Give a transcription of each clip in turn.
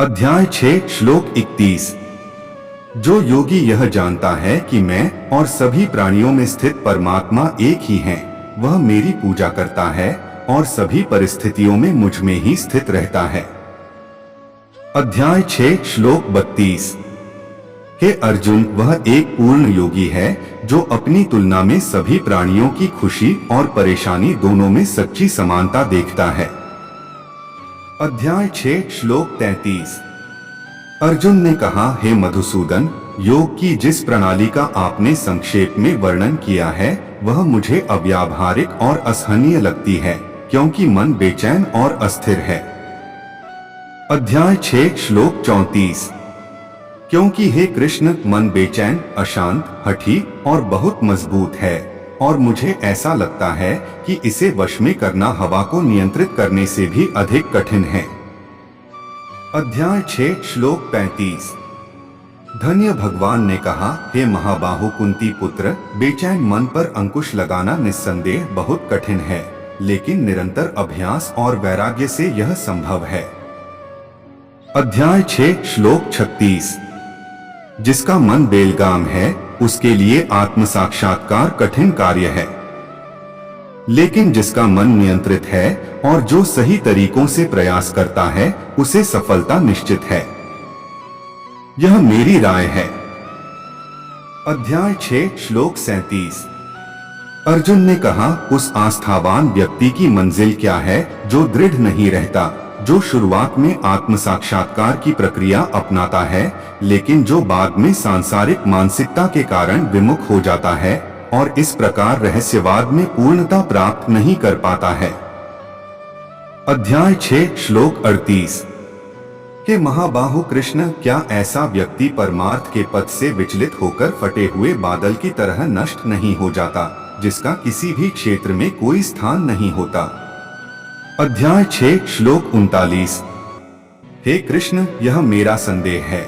अध्याय 6 श्लोक 31। जो योगी यह जानता है कि मैं और सभी प्राणियों में स्थित परमात्मा एक ही हैं, वह मेरी पूजा करता है और सभी परिस्थितियों में मुझ में ही स्थित रहता है। अध्याय 6 श्लोक 32। हे अर्जुन, वह एक पूर्ण योगी है जो अपनी तुलना में सभी प्राणियों की खुशी और परेशानी दोनों में सच्ची समानता देखता है। अध्याय 6 श्लोक 33। अर्जुन ने कहा, हे मधुसूदन, योग की जिस प्रणाली का आपने संक्षेप में वर्णन किया है वह मुझे अव्यावहारिक और असहनीय लगती है, क्योंकि मन बेचैन और अस्थिर है। अध्याय 6 श्लोक 34। क्योंकि हे कृष्ण, मन बेचैन, अशांत, हठी और बहुत मजबूत है और मुझे ऐसा लगता है कि इसे वश में करना हवा को नियंत्रित करने से भी अधिक कठिन है। अध्याय 6 श्लोक 35। धन्य भगवान ने कहा, हे महाबाहु कुंती पुत्र, बेचैन मन पर अंकुश लगाना निस्संदेह बहुत कठिन है, लेकिन निरंतर अभ्यास और वैराग्य से यह संभव है। अध्याय 6 श्लोक 36। जिसका मन बेलगाम है उसके लिए आत्म साक्षात्कार कठिन कार्य है, लेकिन जिसका मन नियंत्रित है और जो सही तरीकों से प्रयास करता है उसे सफलता निश्चित है। यह मेरी राय है। अध्याय 6 श्लोक 37। अर्जुन ने कहा, उस आस्थावान व्यक्ति की मंजिल क्या है जो दृढ़ नहीं रहता, जो शुरुआत में आत्म साक्षात्कार की प्रक्रिया अपनाता है, लेकिन जो बाद में सांसारिक मानसिकता के कारण विमुख हो जाता है और इस प्रकार रहस्यवाद में पूर्णता प्राप्त नहीं कर पाता है। अध्याय 6 श्लोक 38। हे महाबाहु कृष्ण, क्या ऐसा व्यक्ति परमार्थ के पथ से विचलित होकर फटे हुए बादल की तरह नष्ट नहीं हो जाता, जिसका किसी भी क्षेत्र में कोई स्थान नहीं होता। अध्याय 6 श्लोक 39। हे कृष्ण, यह मेरा संदेह है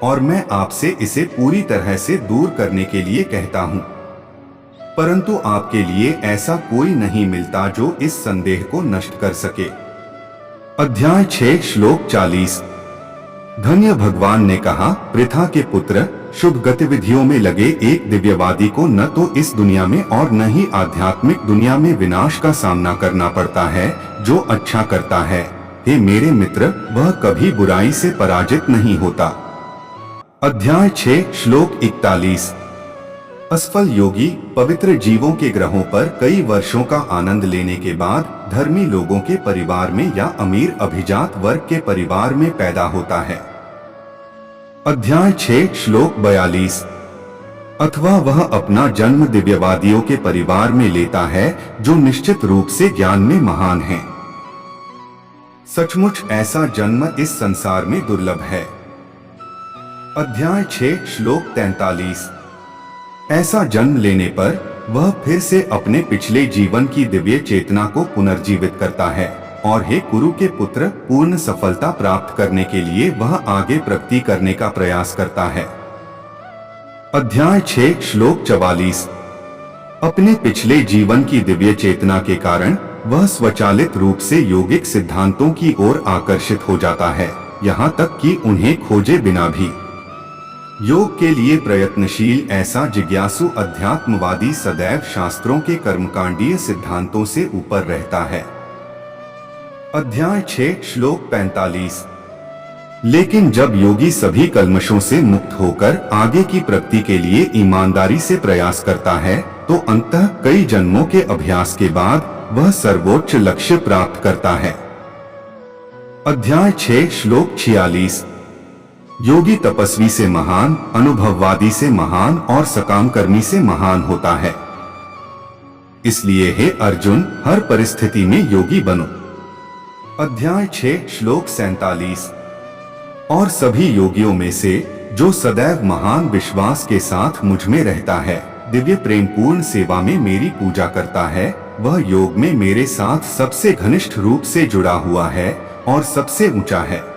और मैं आपसे इसे पूरी तरह से दूर करने के लिए कहता हूँ, परंतु आपके लिए ऐसा कोई नहीं मिलता जो इस संदेह को नष्ट कर सके। अध्याय 6 श्लोक 40। धन्य भगवान ने कहा, पृथा के पुत्र, शुभ गतिविधियों में लगे एक दिव्यवादी को न तो इस दुनिया में और न ही आध्यात्मिक दुनिया में विनाश का सामना करना पड़ता है जो अच्छा करता है। हे मेरे मित्र, वह कभी बुराई से पराजित नहीं होता। अध्याय 6 श्लोक 41। असफल योगी पवित्र जीवों के ग्रहों पर कई वर्षों का आनंद लेने के बाद धर्मी लोगों के परिवार में या अमीर अभिजात वर्ग के परिवार में पैदा होता है। अध्याय 6 श्लोक 42। अथवा वह अपना जन्म दिव्यवादियों के परिवार में लेता है जो निश्चित रूप से ज्ञान में महान है। सचमुच ऐसा जन्म इस संसार में दुर्लभ है। अध्याय 6 श्लोक 43। ऐसा जन्म लेने पर वह फिर से अपने पिछले जीवन की दिव्य चेतना को पुनर्जीवित करता है और हे कुरु के पुत्र, पूर्ण सफलता प्राप्त करने के लिए वह आगे प्रगति करने का प्रयास करता है। अध्याय 6 श्लोक 44। अपने पिछले जीवन की दिव्य चेतना के कारण वह स्वचालित रूप से योगिक सिद्धांतों की ओर आकर्षित हो जाता है, यहाँ तक कि उन्हें खोजे बिना भी। योग के लिए प्रयत्नशील ऐसा जिज्ञासु अध्यात्मवादी सदैव शास्त्रों के कर्मकांडीय सिद्धांतों से ऊपर रहता है। अध्याय 6 श्लोक 45। लेकिन जब योगी सभी कल्मशों से मुक्त होकर आगे की प्रगति के लिए ईमानदारी से प्रयास करता है तो अंततः कई जन्मों के अभ्यास के बाद वह सर्वोच्च लक्ष्य प्राप्त करता है। अध्याय 6 श्लोक 46। योगी तपस्वी से महान, अनुभववादी से महान और सकाम कर्मी से महान होता है। इसलिए हे अर्जुन, हर परिस्थिति में योगी बनो। अध्याय 6 श्लोक 47। और सभी योगियों में से जो सदैव महान विश्वास के साथ मुझ में रहता है, दिव्य प्रेम पूर्ण सेवा में मेरी पूजा करता है, वह योग में मेरे साथ सबसे घनिष्ठ रूप से जुड़ा हुआ है और सबसे ऊंचा है।